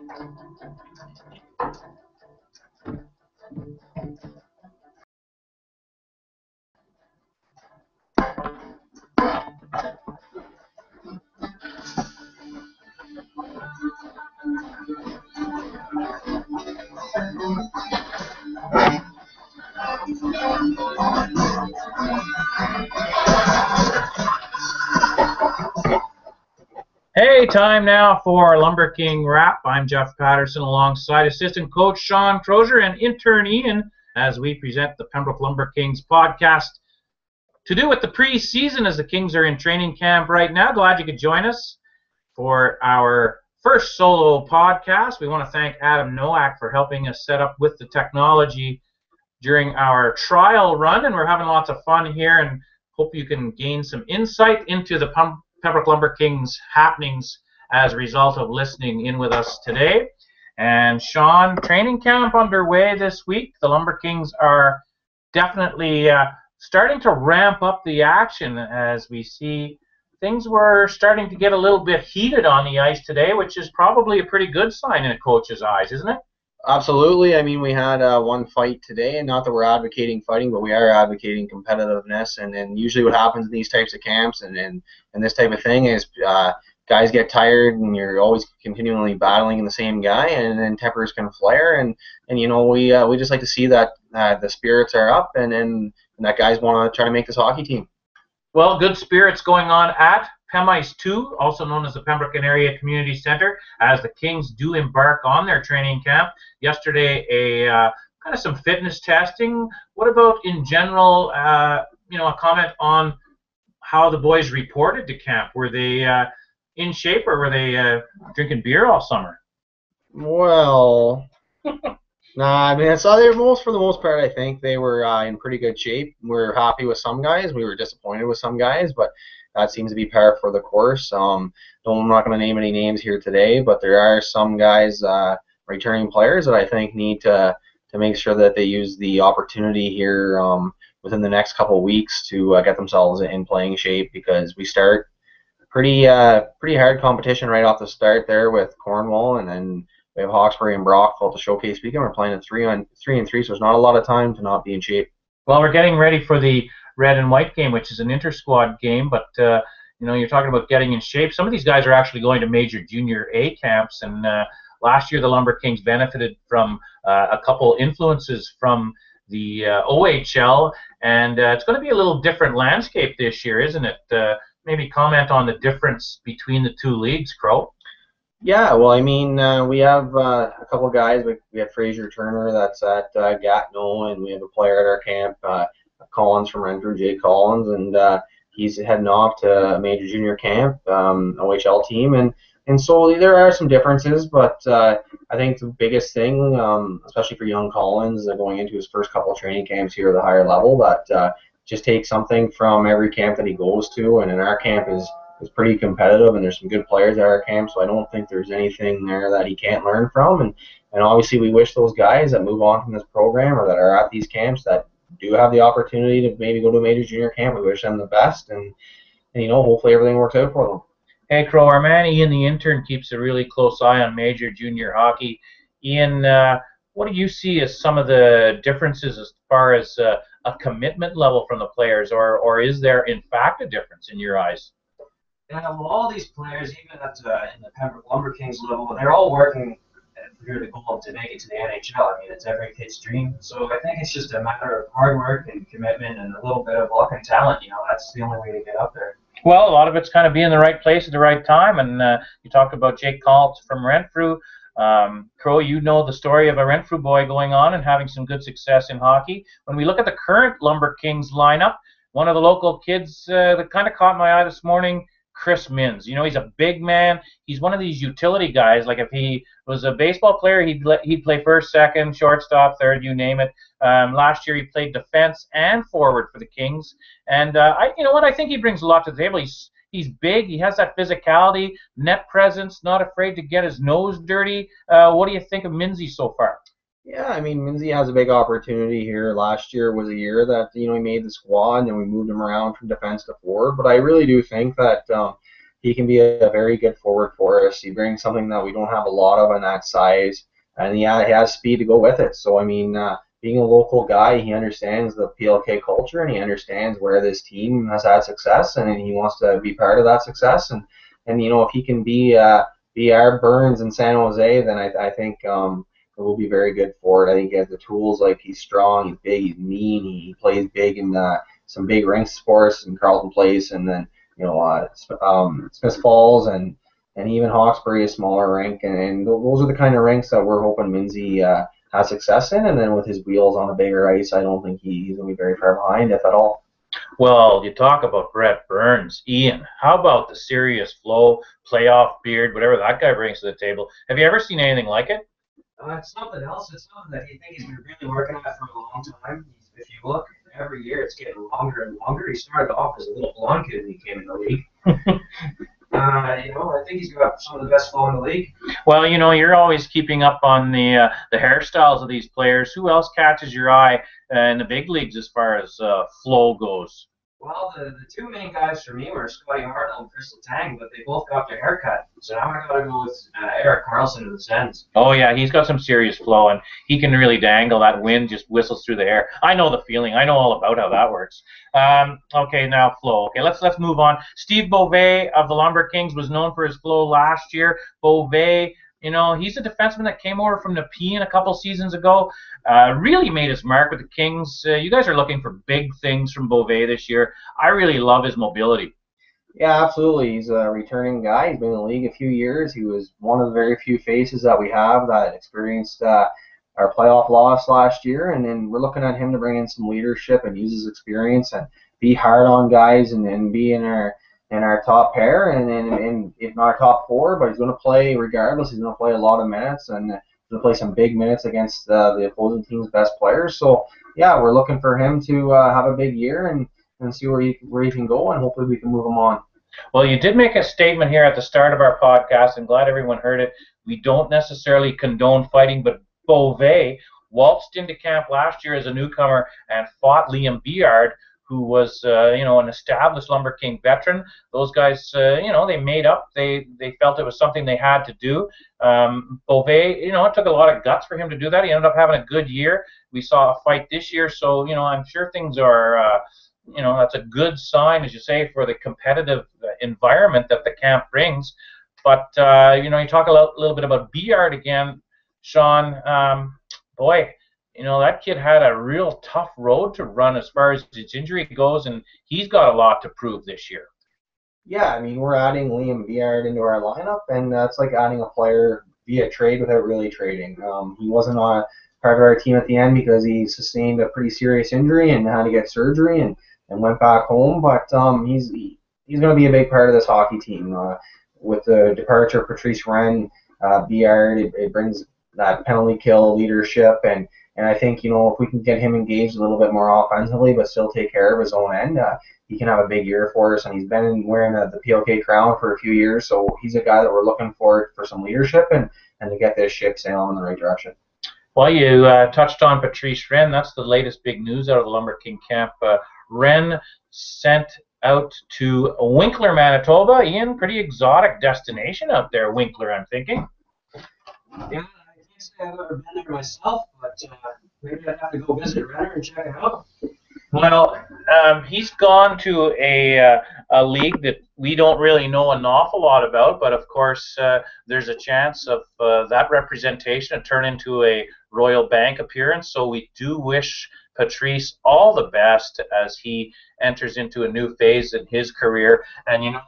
Hey, time now for Lumber King Wrap. I'm Jeff Patterson alongside assistant coach Sean Crozier and intern Ian as we present the Pembroke Lumber Kings podcast. To do with the preseason as the Kings are in training camp right now. Glad you could join us for our first solo podcast. We want to thank Adam Nowak for helping us set up with the technology during our trial run, and we're having lots of fun here and hope you can gain some insight into the Pembroke Lumber Kings happenings as a result of listening in with us today. And Sean, training camp underway this week. The Lumber Kings are definitely starting to ramp up the action as we see things were starting to get a little bit heated on the ice today, which is probably a pretty good sign in a coach's eyes, isn't it? Absolutely. I mean, we had one fight today, and not that we're advocating fighting, but we are advocating competitiveness. And usually what happens in these types of camps and this type of thing is guys get tired, and you're always continually battling the same guy, and then tempers can flare. And you know, we just like to see that the spirits are up, and that guys want to try to make this hockey team. Well, good spirits going on at PEMICE 2, also known as the Pembroke Area Community Center, as the Kings do embark on their training camp. Yesterday, kind of some fitness testing. What about in general, a comment on how the boys reported to camp? Were they in shape, or were they drinking beer all summer? Well, nah, I mean, for the most part, I think they were in pretty good shape. We're happy with some guys. We were disappointed with some guys, but that seems to be par for the course. I'm not going to name any names here today, but there are some guys, returning players, that I think need to make sure that they use the opportunity here within the next couple of weeks to get themselves in playing shape, because we start pretty hard competition right off the start there with Cornwall, and then we have Hawkesbury and Brockville to showcase weekend. We're playing at 3-on-3, so there's not a lot of time to not be in shape. Well, we're getting ready for the red and white game, which is an inter-squad game, but you're talking about getting in shape. Some of these guys are actually going to major junior A camps, and last year the Lumber Kings benefited from a couple influences from the OHL, and it's going to be a little different landscape this year, isn't it? Maybe comment on the difference between the two leagues, Crow. Yeah, well, I mean, we have a couple guys. We have Fraser Turner that's at Gatineau, and we have a player at our camp, Collins from Renfrew, Jay Collins, and he's heading off to a major junior camp, OHL team, and so there are some differences, but I think the biggest thing, especially for young Collins, going into his first couple of training camps here at the higher level, that just take something from every camp that he goes to, and in our camp is pretty competitive, and there's some good players at our camp, so I don't think there's anything there that he can't learn from, and obviously we wish those guys that move on from this program or that are at these camps that do have the opportunity to maybe go to a major junior camp, we wish them the best, and hopefully everything works out for them. Hey, Crow, our man Ian, the intern, keeps a really close eye on major junior hockey. Ian, what do you see as some of the differences as far as a commitment level from the players, or is there in fact a difference in your eyes? Yeah, well, all these players, even at in the Pembroke Lumber Kings level, they're all working for the goal to make it to the NHL. I mean, it's every kid's dream. So I think it's just a matter of hard work and commitment and a little bit of luck and talent. That's the only way to get up there. Well, a lot of it's kind of being in the right place at the right time. And you talked about Jake Collins from Renfrew. Crow, you know the story of a Renfrew boy going on and having some good success in hockey. When we look at the current Lumber Kings lineup, one of the local kids that kind of caught my eye this morning, Chris Minns. He's a big man. He's one of these utility guys. Like if he was a baseball player, he'd play first, second, shortstop, third, you name it. Last year he played defense and forward for the Kings. And I think he brings a lot to the table. He's big. He has that physicality, net presence, not afraid to get his nose dirty. What do you think of Minnsy so far? Yeah, I mean, Minnsy has a big opportunity here. Last year was a year that, he made the squad, and then we moved him around from defense to forward. But I really do think that he can be a very good forward for us. He brings something that we don't have a lot of in that size, and he has speed to go with it. So I mean, being a local guy, he understands the PLK culture and he understands where this team has had success, and he wants to be part of that success. And you know, if he can be our Burns in San Jose, then I think it will be very good for it. I think he has the tools. Like, he's strong, he's big, he's mean, he plays big in some big rinks for us in Carleton Place, and then you know Smith Falls and even Hawkesbury, a smaller rink, and those are the kind of rinks that we're hoping Minzy has success in. And then with his wheels on a bigger ice, I don't think he's going to be very far behind, if at all. Well, you talk about Brett Burns. Ian, how about the serious flow, playoff beard, whatever that guy brings to the table? Have you ever seen anything like it? It's something else. It's something that you think he's been really working at for a long time. If you look, every year it's getting longer and longer. He started off as a little blonde kid when he came in the league. You know, I think he's got some of the best flow in the league. Well, you know, you're always keeping up on the hairstyles of these players. Who else catches your eye in the big leagues as far as flow goes? Well, the two main guys for me were Scotty Hartnell and Crystal Tang, but they both got their hair cut. So now I got to go with Eric Carlson of the Sens. Oh, yeah, he's got some serious flow, and he can really dangle. That wind just whistles through the hair. I know the feeling. I know all about how that works. Okay, now flow. Okay, let's move on. Steve Beauvais of the Lumber Kings was known for his flow last year. Beauvais, you know, he's a defenseman that came over from Nepean a couple seasons ago. Really made his mark with the Kings. You guys are looking for big things from Beauvais this year. I really love his mobility. Yeah, absolutely. He's a returning guy. He's been in the league a few years. He was one of the very few faces that we have that experienced our playoff loss last year, and then we're looking at him to bring in some leadership and use his experience and be hard on guys and be in our top pair and if not our top four, but he's going to play regardless. He's going to play a lot of minutes and he's going to play some big minutes against the opposing team's best players. So yeah, we're looking for him to have a big year and see where he can go, and hopefully we can move him on. Well, you did make a statement here at the start of our podcast. I'm glad everyone heard it. We don't necessarily condone fighting, but Beauvais waltzed into camp last year as a newcomer and fought Liam Biard, who was, you know, an established Lumber King veteran. Those guys, you know, they made up. They felt it was something they had to do. Beauvais, you know, it took a lot of guts for him to do that. He ended up having a good year. We saw a fight this year, so, you know, I'm sure things are, you know, that's a good sign, as you say, for the competitive environment that the camp brings. But, you know, you talk a little bit about Biard again, Sean. Boy, you know, that kid had a real tough road to run as far as his injury goes, and he's got a lot to prove this year. Yeah, I mean, we're adding Liam Biard into our lineup, and that's like adding a player via trade without really trading. He wasn't on part of our team at the end because he sustained a pretty serious injury and had to get surgery and went back home, but he's going to be a big part of this hockey team. With the departure of Patrice Rennes, Biard, it brings that penalty kill leadership, and I think, you know, if we can get him engaged a little bit more offensively but still take care of his own end, he can have a big year for us. And he's been wearing the PLK crown for a few years, so he's a guy that we're looking for some leadership and to get this ship sailing in the right direction. Well, you touched on Patrice Rennes. That's the latest big news out of the Lumber King camp. Rennes sent out to Winkler, Manitoba. Ian, pretty exotic destination out there, Winkler, I'm thinking. Yeah, I can't say I've ever been there myself, but maybe I'd have to go visit Renner and check it out. Well, he's gone to a league that we don't really know an awful lot about, but of course there's a chance of that representation to turn into a Royal Bank appearance, so we do wish Patrice all the best as he enters into a new phase in his career. And, you know,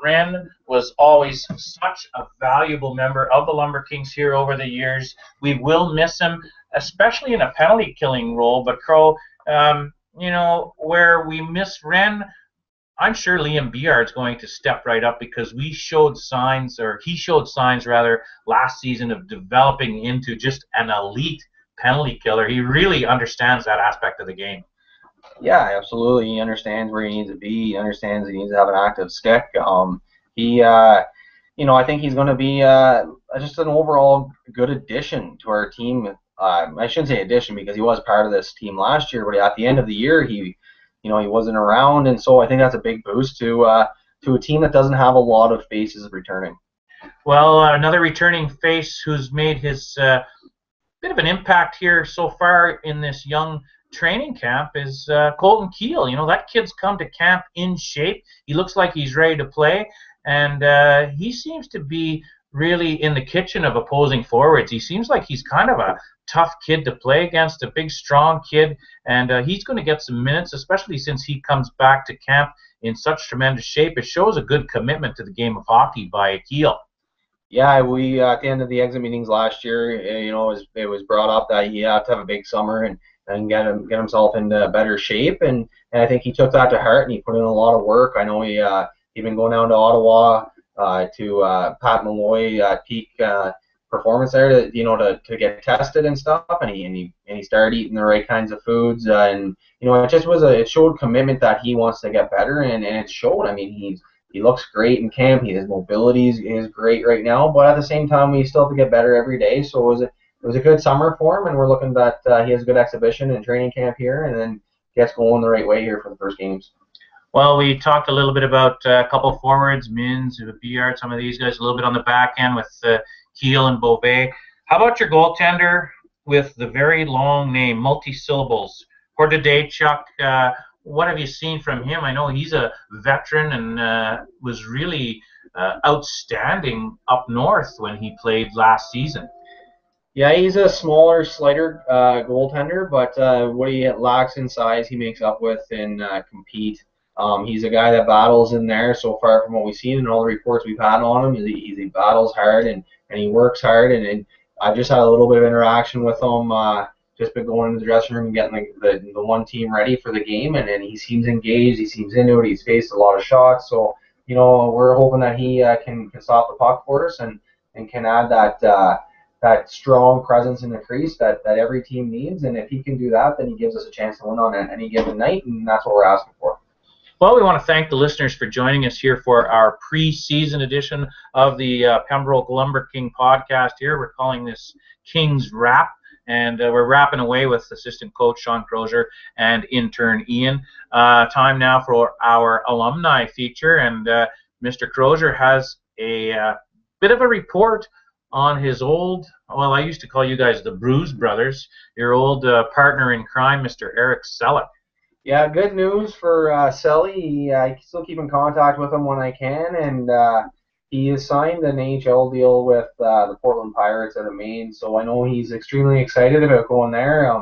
Rennes was always such a valuable member of the Lumber Kings here over the years. We will miss him, especially in a penalty-killing role. But, Crow, you know, where we miss Rennes, I'm sure Liam Biard's going to step right up because he showed signs rather, last season of developing into just an elite penalty killer. He really understands that aspect of the game. Yeah, absolutely. He understands where he needs to be. He understands he needs to have an active stick. You know, I think he's going to be just an overall good addition to our team. I shouldn't say addition because he was part of this team last year, but at the end of the year, he wasn't around, and so I think that's a big boost to to a team that doesn't have a lot of faces returning. Well, another returning face who's made his bit of an impact here so far in this young training camp is Colton Keel. You know, that kid's come to camp in shape. He looks like he's ready to play, and he seems to be really in the kitchen of opposing forwards. He seems like he's kind of a tough kid to play against, a big, strong kid, and he's going to get some minutes, especially since he comes back to camp in such tremendous shape. It shows a good commitment to the game of hockey by Keel. Yeah, we at the end of the exit meetings last year, you know, it was brought up that he had to have a big summer and get himself into better shape, and I think he took that to heart and he put in a lot of work. I know he'd been going down to Ottawa to Pat Malloy at peak performance there to get tested and stuff, and he started eating the right kinds of foods, and you know, it showed commitment that he wants to get better, and it showed. I mean, he looks great in camp. His mobility is great right now, but at the same time, we still have to get better every day. So it was a good summer for him, and we're looking that he has a good exhibition and training camp here, and then gets going the right way here for the first games. Well, we talked a little bit about a couple forwards, Mins, Biard, some of these guys, a little bit on the back end with Keel and Beauvais. How about your goaltender with the very long name, multi-syllables, Hordadechuk? What have you seen from him? I know he's a veteran and was really outstanding up north when he played last season. Yeah, he's a smaller, slighter goaltender, but what he lacks in size, he makes up with in compete. He's a guy that battles in there so far from what we've seen and all the reports we've had on him. He battles hard and he works hard, and I've just had a little bit of interaction with him. Just been going into the dressing room and getting the one team ready for the game, and he seems engaged. He seems into it. He's faced a lot of shots, so you know, we're hoping that he can stop the puck for us and can add that strong presence in the crease that every team needs. And if he can do that, then he gives us a chance to win on any given night, and that's what we're asking for. Well, we want to thank the listeners for joining us here for our pre-season edition of the Pembroke Lumber King podcast here. We're calling this King's Wrap. And we're wrapping away with assistant coach Sean Crozier and intern Ian. Time now for our alumni feature, and Mr. Crozier has a bit of a report on his old, well, I used to call you guys the Bruise Brothers, your old partner in crime, Mr. Eric Selleck. Yeah, good news for Selly. I still keep in contact with him when I can, and he has signed an NHL deal with the Portland Pirates out of Maine, so I know he's extremely excited about going there.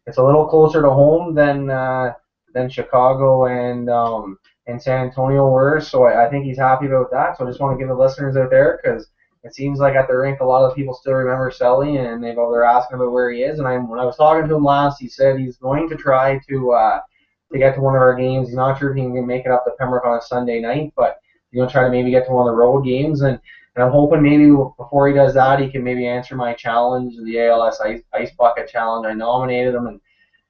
It's a little closer to home than Chicago and San Antonio were, so I think he's happy about that. So I just want to give the listeners out there, because it seems like at the rink a lot of people still remember Selly, and they're asking about where he is. And when I was talking to him last, he said he's going to try to get to one of our games. He's not sure if he can make it up to Pembroke on a Sunday night, but he's going to try to maybe get to one of the road games. And I'm hoping maybe before he does that, he can maybe answer my challenge, the ALS Ice Bucket Challenge. I nominated him, and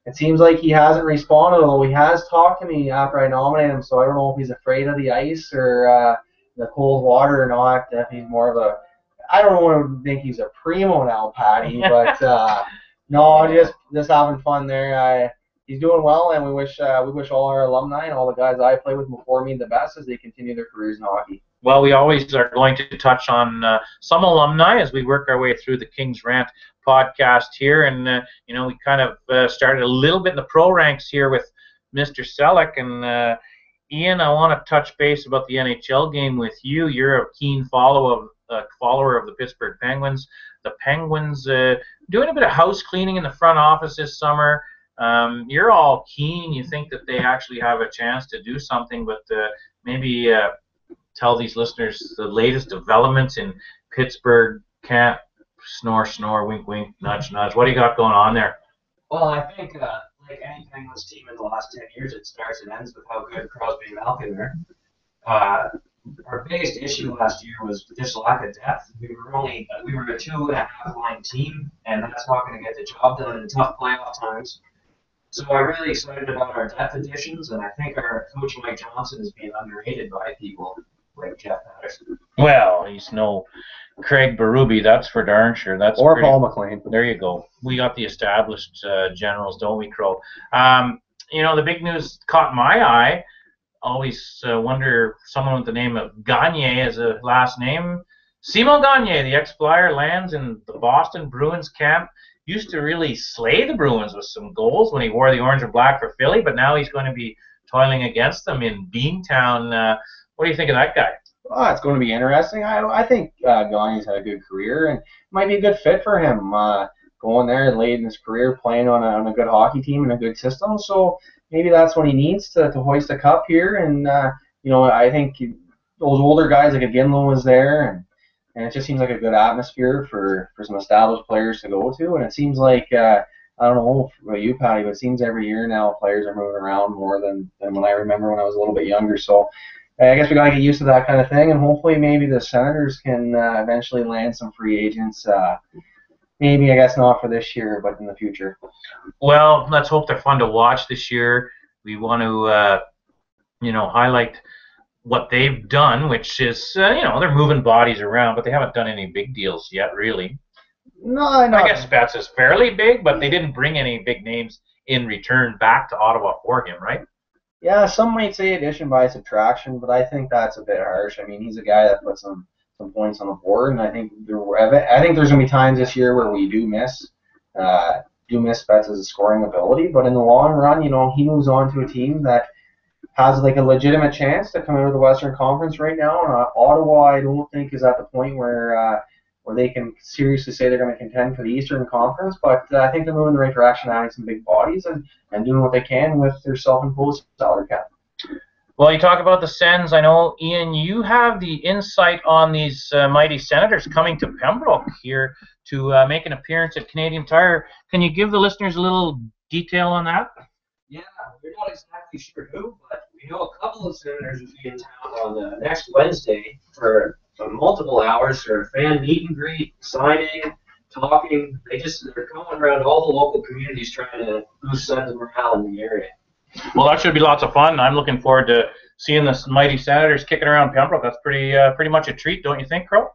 it seems like he hasn't responded, although he has talked to me after I nominated him, so I don't know if he's afraid of the ice or the cold water or not. If he's more of a, I don't want to think he's a primo now, Patty, but no, just having fun there. He's doing well, and we wish all our alumni and all the guys I played with before me the best as they continue their careers in hockey. Well, we always are going to touch on some alumni as we work our way through the King's Rant podcast here, and you know, we kind of started a little bit in the pro ranks here with Mr. Selleck, and Ian, I want to touch base about the NHL game with you. You're a keen follower of the Pittsburgh Penguins. The Penguins doing a bit of house cleaning in the front office this summer. You're all keen. You think that they actually have a chance to do something, but maybe tell these listeners the latest developments in Pittsburgh camp. Snore, snore, wink, wink, nudge, nudge. What do you got going on there? Well, I think like any Penguins team in the last 10 years, it starts and ends with how good Crosby and Malkin are. Our biggest issue last year was just lack of depth. We were a 2.5 line team, and that's not going to get the job done in tough playoff times. So I'm really excited about our depth additions, and I think our coach Mike Johnson is being underrated by people like Jeff Patterson. Well, he's no Craig Berube, that's for darn sure. That's or Paul McLean. There you go. We got the established generals, don't we, Crow? You know, the big news caught my eye always wonder someone with the name of Gagne as a last name. Simon Gagne, the ex-Flyer, lands in the Boston Bruins camp. Used to really slay the Bruins with some goals when he wore the orange and black for Philly, but now he's going to be toiling against them in Beantown. What do you think of that guy? Oh, it's going to be interesting. I think Gagne's had a good career and might be a good fit for him. Going there late in his career, playing on a good hockey team and a good system. So maybe that's what he needs to hoist a cup here. And I think those older guys like a Ginlo was there, and it just seems like a good atmosphere for some established players to go to. And it seems like I don't know about you, Patty, but it seems every year now players are moving around more than when I remember when I was a little bit younger. So I guess we got to get used to that kind of thing, and hopefully maybe the Senators can eventually land some free agents. Maybe, I guess not for this year, but in the future. Well, let's hope they're fun to watch this year. We want to, highlight what they've done, which is, they're moving bodies around, but they haven't done any big deals yet, really. No, I guess Spets is fairly big, but they didn't bring any big names in return back to Ottawa for him, right? Yeah, some might say addition by subtraction, but I think that's a bit harsh. I mean, he's a guy that puts some points on the board, and I think there's going to be times this year where we do miss Spets' scoring ability, but in the long run, he moves on to a team that has like a legitimate chance to come out of the Western Conference right now. And Ottawa, I don't think is at the point where they can seriously say they're going to contend for the Eastern Conference, but I think they're moving in the right direction, adding some big bodies and doing what they can with their self-imposed salary cap. Well, you talk about the Sens. I know, Ian, you have the insight on these mighty Senators coming to Pembroke here to make an appearance at Canadian Tire. Can you give the listeners a little detail on that? Yeah, we're not exactly sure who, but we know a couple of Senators will be in town on next Wednesday for multiple hours for fan meet and greet, signing, talking. They're going around all the local communities trying to boost sense of morale in the area. Well, that should be lots of fun. I'm looking forward to seeing the mighty Senators kicking around Pembroke. That's pretty much a treat, don't you think, Crow?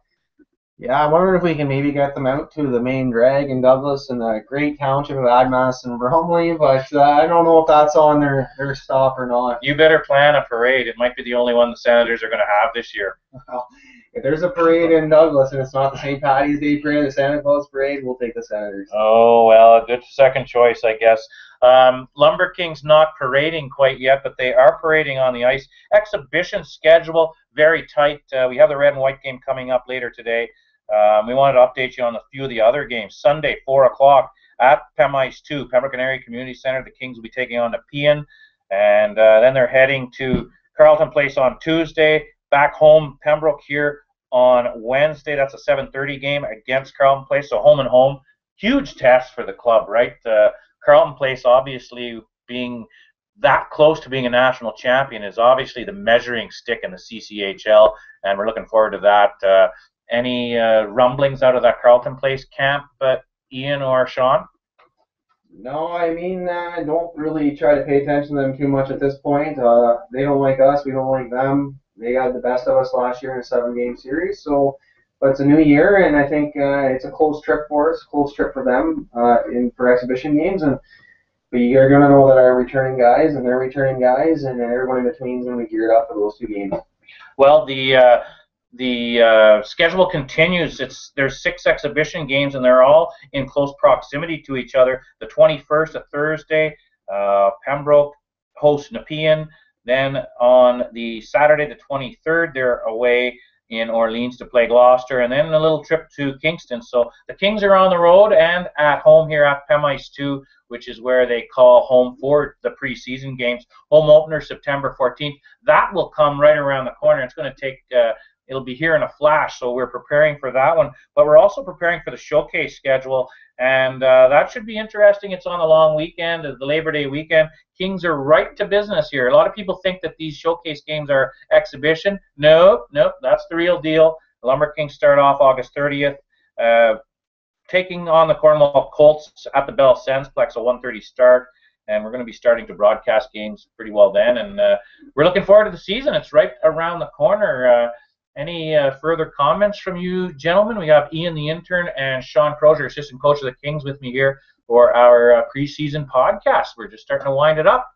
Yeah, I wonder if we can maybe get them out to the main drag in Douglas and the great township of Admas and Bromley, but I don't know if that's on their stop or not. You better plan a parade. It might be the only one the Senators are going to have this year. Well, if there's a parade in Douglas and it's not the St. Patty's Day parade, the Santa Claus parade, we'll take the Senators. Oh, well, a good second choice, I guess. Lumber Kings not parading quite yet, but they are parading on the ice. Exhibition schedule, very tight. We have the red and white game coming up later today. We wanted to update you on a few of the other games. Sunday, 4 o'clock at Pem Ice 2, Pembroke Area Community Center. The Kings will be taking on Nepean. And then they're heading to Carleton Place on Tuesday. Back home, Pembroke here on Wednesday. That's a 7:30 game against Carleton Place, so home and home. Huge test for the club, right? Carleton Place, obviously, being that close to being a national champion is obviously the measuring stick in the CCHL, and we're looking forward to that. Any rumblings out of that Carleton Place camp, Ian or Sean? No, I mean, I don't really try to pay attention to them too much at this point. They don't like us, we don't like them. They got the best of us last year in a 7-game series, but it's a new year, and I think it's a close trip for us, close trip for them for exhibition games, but you're going to know that our returning guys and their returning guys and everyone in between is going to be geared up for those 2 games. Well, the schedule continues. There's 6 exhibition games, and they're all in close proximity to each other. The 21st, a Thursday, Pembroke hosts Nepean. Then on the Saturday, the 23rd, they're away in Orleans to play Gloucester, and then a little trip to Kingston. So the Kings are on the road and at home here at Pem Ice 2, which is where they call home for the preseason games. Home opener September 14th. That will come right around the corner. It's going to take it'll be here in a flash, so we're preparing for that one. But we're also preparing for the showcase schedule, and that should be interesting. It's on the long weekend, the Labor Day weekend. Kings are right to business here. A lot of people think that these showcase games are exhibition. Nope, that's the real deal. The Lumber Kings start off August 30th, taking on the Cornwall Colts at the Bell Sensplex, a 1:30 start. And we're going to be starting to broadcast games pretty well then. And we're looking forward to the season. It's right around the corner. Any further comments from you gentlemen? We have Ian the intern and Sean Crozier, assistant coach of the Kings, with me here for our preseason podcast. We're just starting to wind it up.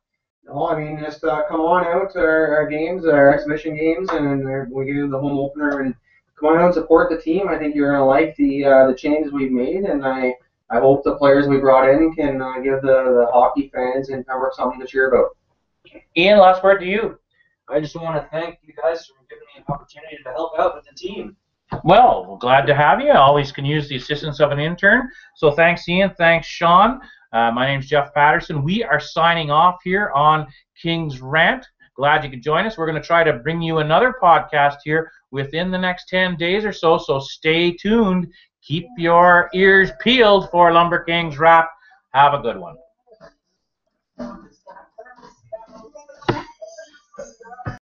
No, I mean, just come on out to our games, our exhibition games, and we give you the home opener, and come on out and support the team. I think you're going to like the changes we've made, and I hope the players we brought in can give the hockey fans in Pembroke something to cheer about. Ian, last word to you. I just want to thank you guys for giving me an opportunity to help out with the team. Well, we're glad to have you. Always can use the assistance of an intern. So thanks, Ian. Thanks, Sean. My name's Jeff Patterson. We are signing off here on King's Rant. Glad you could join us. We're going to try to bring you another podcast here within the next 10 days or so. So stay tuned. Keep your ears peeled for Lumber Kings Wrap. Have a good one.